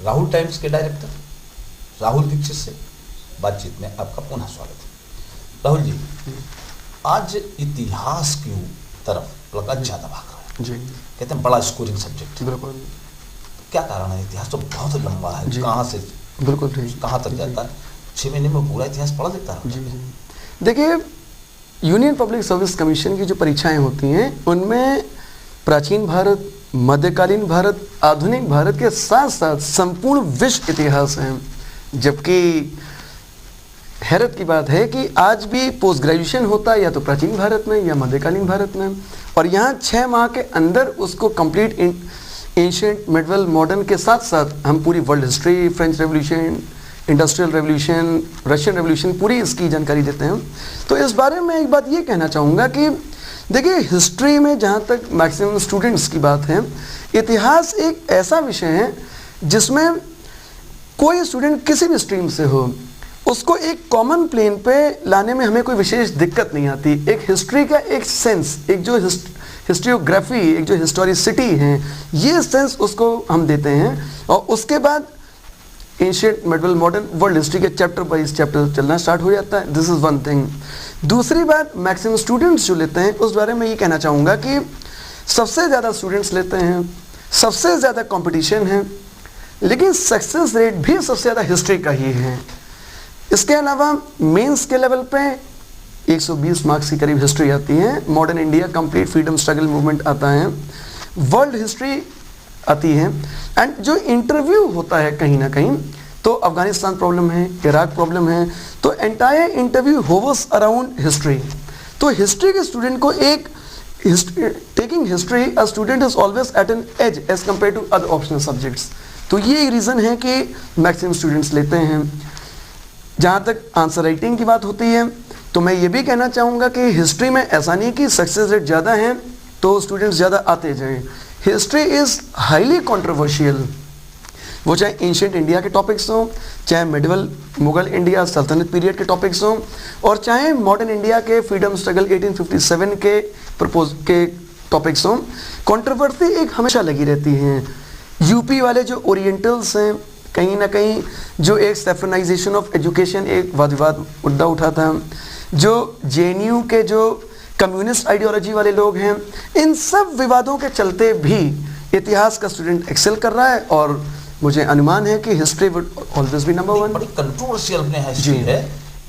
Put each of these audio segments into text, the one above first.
Rahul times के director Rahul Dixit से बातचीत में आपका पुनः स्वागत है। राहुल जी, आज इतिहास की तरफ लोग ज़्यादा भाग रहे हैं जी, कहते हैं बड़ा स्कोरिंग सब्जेक्ट। बिल्कुल, क्या कारण है? इतिहास तो बहुत लंबा है, कहाँ से बिल्कुल कहाँ तक जाता है, 6 महीने में पूरा इतिहास पढ़ लेता है जी। देखिए, यूनियन पब्लिक सर्विस कमीशन की जो परीक्षाएं होती हैं उनमें प्राचीन भारत, मध्यकालीन भारत, आधुनिक भारत के साथ साथ संपूर्ण विश्व इतिहास है। जबकि हैरत की बात है कि आज भी पोस्ट ग्रेजुएशन होता है या तो प्राचीन भारत में या मध्यकालीन भारत में, और यहाँ 6 माह के अंदर उसको कंप्लीट एंशिएंट, मिडिवल, मॉडर्न के साथ साथ हम पूरी world history, French revolution, industrial revolution, Russian revolution, पूरी इसकी जानकारी देते हैं। तो इस बारे में एक बात ये कहना चाहूँगा कि देखिए, हिस्ट्री में जहाँ तक मैक्सिमम स्टूडेंट्स की बात है, इतिहास एक ऐसा विषय है जिसमें कोई स्टूडेंट किसी भी स्ट्रीम से हो, उसको एक कॉमन प्लेन पे लाने में हमें कोई विशेष दिक्कत नहीं आती। एक हिस्ट्री का एक सेंस, एक जो हिस्ट्रियोग्राफी, एक जो हिस्टोरिसिटी है, ये सेंस उसको हम देते हैं, और उसके बाद ancient, medieval, modern, world history के चैप्टर बाइज चैप्टर चलना स्टार्ट हो जाता है। This is one thing. दूसरी बात, मैक्सिमम स्टूडेंट्स जो लेते हैं उस बारे में ये कहना चाहूँगा कि सबसे ज़्यादा स्टूडेंट्स लेते हैं, सबसे ज़्यादा कंपटीशन है, लेकिन सक्सेस रेट भी सबसे ज़्यादा हिस्ट्री का ही है। इसके अलावा मेंस के लेवल पे 120 मार्क्स के करीब हिस्ट्री आती है, modern India, complete freedom struggle movement आता है, वर्ल्ड हिस्ट्री आती है, एंड जो इंटरव्यू होता है कहीं ना कहीं तो अफगानिस्तान प्रॉब्लम है, इराक प्रॉब्लम है, तो entire interview hovers around history. तो हिस्ट्री के स्टूडेंट को एक taking history, a student is always at an edge edge compare to other optional subjects. तो ये रीज़न है कि मैक्सिमम स्टूडेंट्स लेते हैं। जहाँ तक आंसर राइटिंग की बात होती है तो मैं ये भी कहना चाहूँगा कि हिस्ट्री में ऐसा नहीं कि सक्सेस रेट ज़्यादा है तो स्टूडेंट्स ज़्यादा आते जाएं। हिस्ट्री इज़ हाईली कंट्रोवर्शियल, वो चाहे एंशिएंट इंडिया के टॉपिक्स हों, चाहे मिडिवल मुगल इंडिया सल्तनत पीरियड के टॉपिक्स हों, और चाहे मॉडर्न इंडिया के फ्रीडम स्ट्रगल 1857 के टॉपिक्स हों। कंट्रोवर्सी एक हमेशा लगी रहती है। यूपी वाले जो ओरिएंटल्स हैं, कहीं ना कहीं जो एक सेफ्रनाइजेशन ऑफ एजुकेशन एक वाद विवाद मुद्दा उठा था, जो जेएनयू के जो कम्युनिस्ट आइडियोलॉजी वाले लोग हैं, इन सब विवादों के चलते भी इतिहास का स्टूडेंट एक्सेल कर रहा है, और मुझे अनुमान है कि history would always be number 1। बड़ी कंट्रोवर्शियल अपने हिस्ट्री है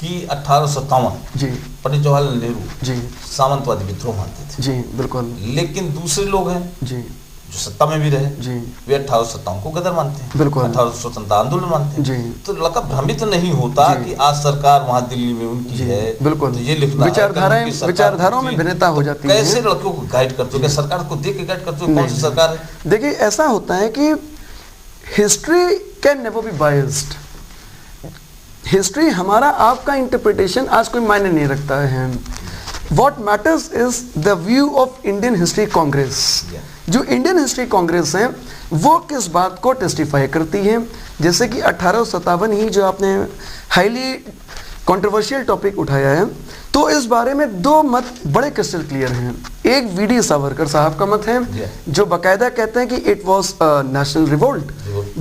कि 1857 जी पंडित जवाहरलाल नेहरू जी सामंतवादी विद्रोह मानते थे जी, बिल्कुल। लेकिन दूसरे लोग हैं जी जो सत्ता में भी रहे जी, वे 1857 को गदर मानते हैं, बिल्कुल। 1800 आंदोलन मानते हैं जी। तो लड़का भ्रमित नहीं होता कि आज सरकार वहाँ दिल्ली में उनकी है, बिल्कुल। तो ये लिखना विचारधाराओं में भिन्नता हो जाती है। कैसे लड़कों को गाइड करते हो? क्या सरकार को देख के गाइड करते हो? कौन सी सरकार है? देखिए, ऐसा होता है कि history can never be biased. History हमारा आपका इंटरप्रिटेशन आज कोई मायने नहीं रखता है। What matters is the view of Indian History Congress। जो इंडियन हिस्ट्री कांग्रेस है वो किस बात को टेस्टिफाई करती है, जैसे कि 1857 ही जो आपने हाईली कंट्रोवर्शियल टॉपिक उठाया है, तो इस बारे में 2 मत बड़े क्रिस्टल क्लियर हैं। एक वीडी सावरकर साहब का मत है जो बाकायदा कहते हैं कि it was a national revolt.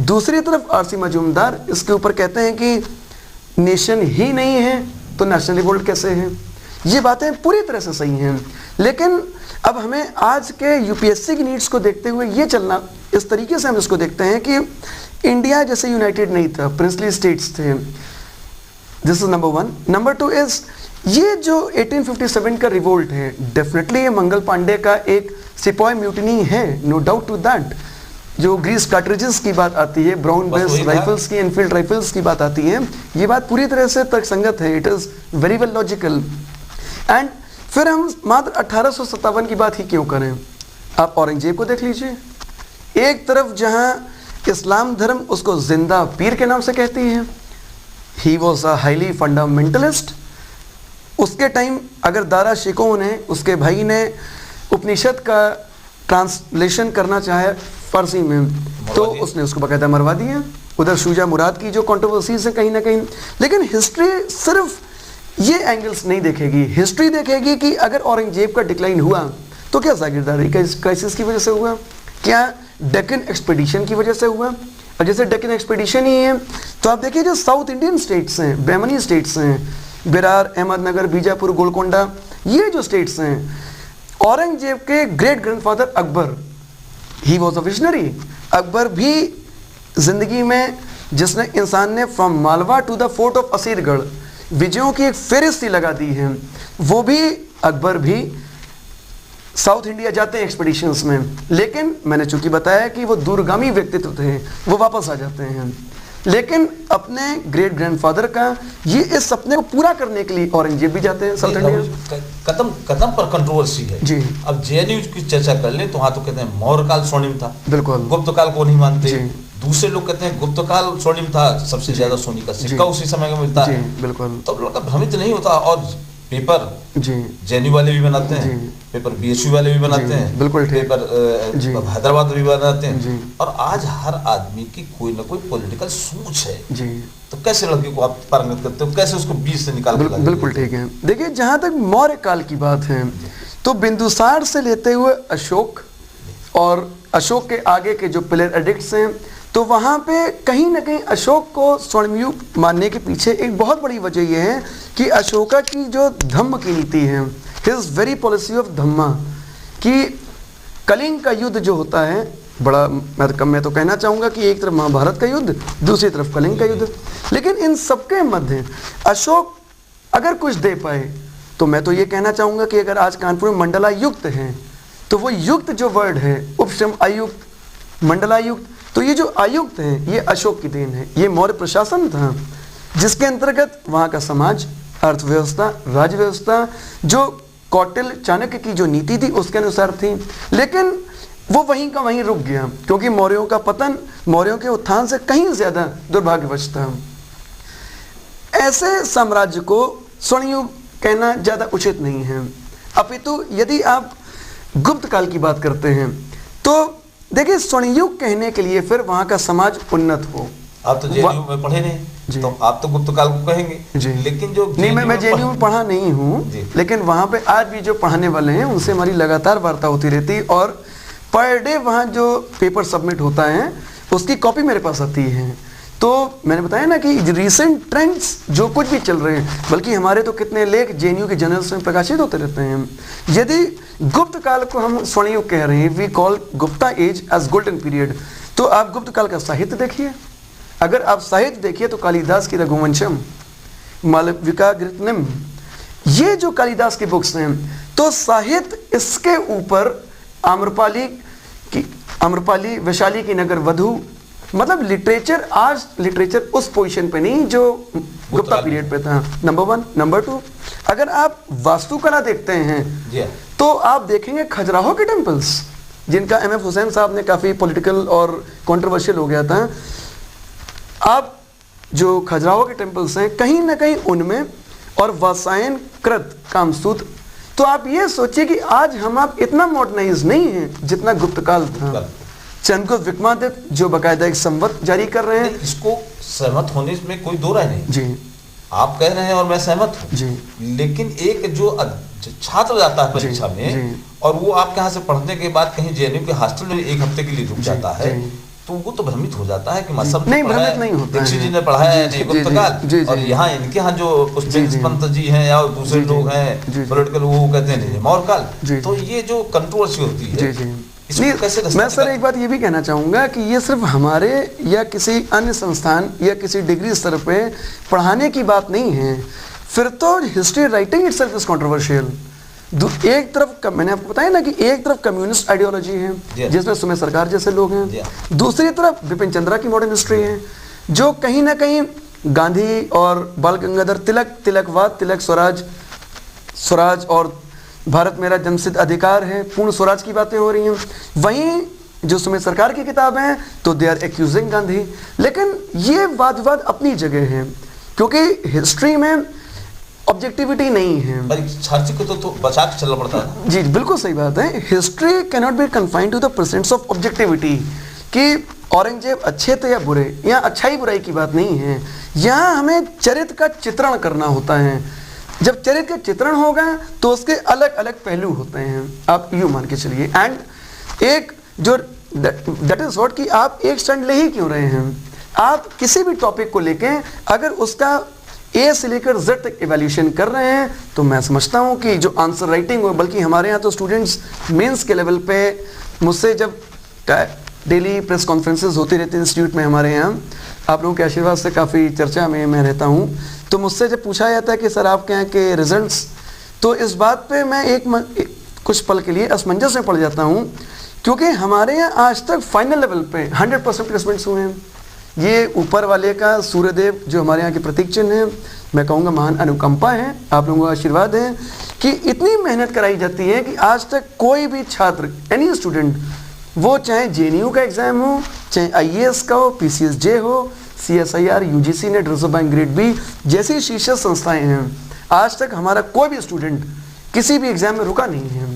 दूसरी तरफ आरसी मजूमदार इसके ऊपर कहते हैं कि नेशन ही नहीं है तो नेशनल रिवोल्ट कैसे है। ये बातें पूरी तरह से सही हैं, लेकिन अब हमें आज के यूपीएससी की नीड्स को देखते हुए ये चलना, इस तरीके से हम इसको देखते हैं कि इंडिया जैसे यूनाइटेड नहीं था, प्रिंसली स्टेट्स थे। This is number 1। Number 2 is ये जो 1857 का रिवोल्ट है, डेफिनेटली ये मंगल पांडे का एक सिपाही म्यूटिनी है, नो डाउट टू दैट। जो ग्रीस कार्ट्रिजेस की बात आती है, ब्राउन बेस राइफल्स की, एनफील्ड राइफल्स की बात आती है, ये बात पूरी तरह से तर्कसंगत है। It is very well logical. And फिर हम मात्र 1857 की बात ही क्यों करें? आप औरंगजेब को देख लीजिए। एक तरफ जहां इस्लाम धर्म उसको जिंदा पीर के नाम से कहती है, ही वॉज अ हाईली फंडामेंटलिस्ट। उसके टाइम अगर दारा शिकोह ने, उसके भाई ने उपनिषद का ट्रांसलेशन करना चाहे फारसी में, तो उसने उसको बाकायदा मरवा दिया। उधर शुजा मुराद की जो कंट्रोवर्सीज है कहीं ना कहीं, लेकिन हिस्ट्री सिर्फ ये एंगल्स नहीं देखेगी। हिस्ट्री देखेगी कि अगर औरंगजेब का डिक्लाइन हुआ तो क्या जागीरदारी क्राइसिस की वजह से हुआ, क्या डेक्कन एक्सपीडिशन की वजह से हुआ, और जैसे डेक्कन एक्सपीडिशन ही है, तो आप देखिए जो साउथ इंडियन स्टेट्स हैं, बेमनी स्टेट्स हैं, बेरार, अहमदनगर, बीजापुर, गोलकोंडा, ये जो स्टेट्स हैं, औरंगजेब के great grandfather Akbar, he was a visionary. Akbar भी जिंदगी में जिसने इंसान ने from Malwa to the fort of Asirgarh विजयों की एक फेरिस्त लगा दी है, वो भी अकबर भी साउथ इंडिया जाते हैं एक्सपीडिशंस में, लेकिन मैंने चूंकि बताया कि वो दूरगामी व्यक्तित्व थे, वो वापस आ जाते हैं। लेकिन अपने ग्रेट ग्रैंडफादर का ये इस सपने को पूरा करने के लिए औरंगजेब भी जाते हैं साउथ इंडिया। कदम पर कंट्रोवर्सी है जी। अब जेएनयू की चर्चा कर ले तो वहां तो कहते हैं मौर्य काल स्वर्णिम था, बिल्कुल। गुप्त काल को नहीं मानते, जी। दूसरे लोग कहते हैं गुप्त काल स्वर्णिम था, सबसे ज्यादा सोने का सिक्का उसी समय में मिलता है। बिल्कुल। तो लोग भ्रमित नहीं होता। और पेपर जी जेएनयू वाले भी बनाते हैं, पेपर बीएचयू वाले भी बनाते हैं, बिल्कुल ठीक। पेपर हैदराबाद में भी बनाते हैं। जी। और आज हर आदमी की कोई ना कोई पॉलिटिकल सोच है। जी। तो कैसे लड़के को आप पारंगत करते हो, कैसे उसको बीच से निकाल बिल्कुल ठीक है। देखिए जहाँ तक मौर्य काल की बात है, तो बिंदुसार से लेते हुए अशोक और अशोक के आगे के जो पिलर एडिक्ट्स हैं, तो वहाँ पे कहीं ना कहीं अशोक को स्वर्णयुग मानने के पीछे एक बहुत बड़ी वजह यह है कि अशोका की जो धम्म की नीति है, हिज वेरी पॉलिसी ऑफ धम्मा, कि कलिंग का युद्ध जो होता है, बड़ा मैं तो कहना चाहूँगा कि एक तरफ महाभारत का युद्ध, दूसरी तरफ कलिंग का युद्ध, लेकिन इन सबके मध्य अशोक अगर कुछ दे पाए, तो मैं तो ये कहना चाहूँगा कि अगर आज कानपुर में मंडलायुक्त हैं, तो वो युक्त जो वर्ड है, उपशम आयुक्त, मंडलायुक्त, तो ये जो आयुक्त हैं, ये अशोक की देन है। ये मौर्य प्रशासन था जिसके अंतर्गत वहाँ का समाज, अर्थव्यवस्था, राज्य व्यवस्था जो कौटिल्य चाणक्य की जो नीति थी उसके अनुसार थी, लेकिन वो वहीं का वहीं रुक गया, क्योंकि मौर्यों का पतन मौर्यों के उत्थान से कहीं ज़्यादा दुर्भाग्यवश था। ऐसे साम्राज्य को स्वर्णयुग कहना ज़्यादा उचित नहीं है। अपितु यदि आप गुप्त काल की बात करते हैं, तो देखिए स्वर्णयुग कहने के लिए फिर वहाँ का समाज उन्नत हो। आप तो जेएनयू में पढ़े नहीं, तो आप तो गुप्त काल को कहेंगे, लेकिन जो नहीं, मैं जेएनयू में पढ़ा नहीं हूँ, लेकिन वहाँ पे आज भी जो पढ़ाने वाले हैं उनसे हमारी लगातार वार्ता होती रहती, और पर डे वहाँ जो पेपर सबमिट होता है उसकी कॉपी मेरे पास आती है। तो मैंने बताया ना कि रिसेंट ट्रेंड्स जो कुछ भी चल रहे हैं, बल्कि हमारे तो कितने लेख जेएनयू के जर्नल्स में प्रकाशित होते रहते हैं। यदि गुप्त काल को हम स्वर्णयुग कह रहे हैं, we call Gupta age as golden period, तो आप गुप्त काल का साहित्य देखिए। अगर आप साहित्य देखिए तो कालिदास की रघुवंशम, मालविकाग्निमित्रम, ये जो कालिदास की बुक्स हैं, तो साहित्य इसके ऊपर आम्रपाली, वैशाली की नगर वधु, मतलब लिटरेचर, आज लिटरेचर उस पोजीशन पे नहीं जो गुप्ता पीरियड पे था, नंबर 1। नंबर 2, अगर आप वास्तुकला देखते हैं तो आप देखेंगे खजुराहो के टेम्पल्स, जिनका एमएफ हुसैन साहब ने काफ़ी पॉलिटिकल और कंट्रोवर्शियल हो गया था। आप जो खजुराहो के टेम्पल्स हैं, कहीं ना कहीं उनमें और वासायन कृत कामसूत्र, तो आप ये सोचिए कि आज हम आप इतना मॉडर्नाइज नहीं हैं जितना गुप्त काल था। चंद्रगुप्त विक्रमादित्य जो बाकायदा एक संवत जारी कर रहे हैं, इसको सहमत होने में कोई दो राय नहीं जी, आप कह रहे हैं और मैं सहमत हूँ जी, लेकिन एक जो छात्र जाता है परीक्षा में और वो आपके यहाँ से पढ़ने के बाद कहीं जेएनयू के हॉस्टल में एक हफ्ते के लिए रुक जाता है, तो वो तो भ्रमित हो जाता है कि मतलब नहीं, भ्रमित नहीं होता है। दीक्षित जी ने पढ़ाया है, नहीं गुप्त काल, और यहाँ इनके यहाँ जो पुष्पेंद्र पंत जी हैं या दूसरे लोग हैं पॉलिटिकल, वो कहते हैं मौर्य काल। तो ये जो कंट्रोवर्सी होती है, मैं सर एक बात ये भी कहना चाहूँगा कि ये सिर्फ हमारे या किसी अन्य संस्थान या किसी डिग्री स्तर पे पढ़ाने की बात नहीं है, फिर तो history writing itself is controversial. एक तरफ मैंने आपको बताया ना कि एक तरफ कम्युनिस्ट आइडियोलॉजी है जिसमें सुमेर सरकार जैसे लोग हैं, दूसरी तरफ बिपिन चंद्रा की मॉडर्न हिस्ट्री है जो कहीं ना कहीं गांधी और बाल गंगाधर तिलक, तिलकवाद, तिलक स्वराज और भारत मेरा जन्मसिद्ध अधिकार है, पूर्ण स्वराज की बातें हो रही हैं। वहीं जो सुमेर सरकार की किताब है तो दे आर एक्यूजिंग गांधी। लेकिन ये वाद विवाद अपनी जगह है, क्योंकि हिस्ट्री में ऑब्जेक्टिविटी नहीं है, छात्र को तो बचा के चलना पड़ता है। जी बिल्कुल सही बात है। History can not be confined to the presence of objectivity कि औरंगजेब अच्छे थे या बुरे, यहाँ अच्छाई बुराई की बात नहीं है, यहाँ हमें चरित्र का चित्रण करना होता है। जब चरित्र का चित्रण होगा तो उसके अलग अलग पहलू होते हैं, आप यूँ मान के चलिए। एंड एक जो दैट इज व्हाट कि आप एक स्टैंड ले ही क्यों रहे हैं। आप किसी भी टॉपिक को लेके अगर उसका ए से लेकर जेड तक एवेल्यूशन कर रहे हैं तो मैं समझता हूं कि जो आंसर राइटिंग हो, बल्कि हमारे यहाँ तो स्टूडेंट्स मेंस के लेवल पे मुझसे जब डेली प्रेस कॉन्फ्रेंसेस होती रहती है इंस्टीट्यूट में हमारे यहाँ, आप लोगों के आशीर्वाद से काफ़ी चर्चा में मैं रहता हूँ, तो मुझसे जब पूछा जाता है कि सर आपके यहाँ के रिजल्ट्स, तो इस बात पे मैं कुछ पल के लिए असमंजस में पड़ जाता हूँ, क्योंकि हमारे यहाँ आज तक फाइनल लेवल पे 100% प्लेसमेंट्स हुए हैं। ये ऊपर वाले का सूर्यदेव जो हमारे यहाँ के प्रतीक चिन्ह है, मैं कहूँगा महान अनुकंपा है, आप लोगों का आशीर्वाद है कि इतनी मेहनत कराई जाती है कि आज तक कोई भी छात्र, एनी स्टूडेंट, वो चाहे जेएनयू का एग्ज़ाम हो, चाहे आईएएस का हो, पीसीएसजे हो, CSIR, UGC NET, Reserve Bank grade B जैसी शीर्ष संस्थाएं हैं, आज तक हमारा कोई भी स्टूडेंट किसी भी एग्ज़ाम में रुका नहीं है।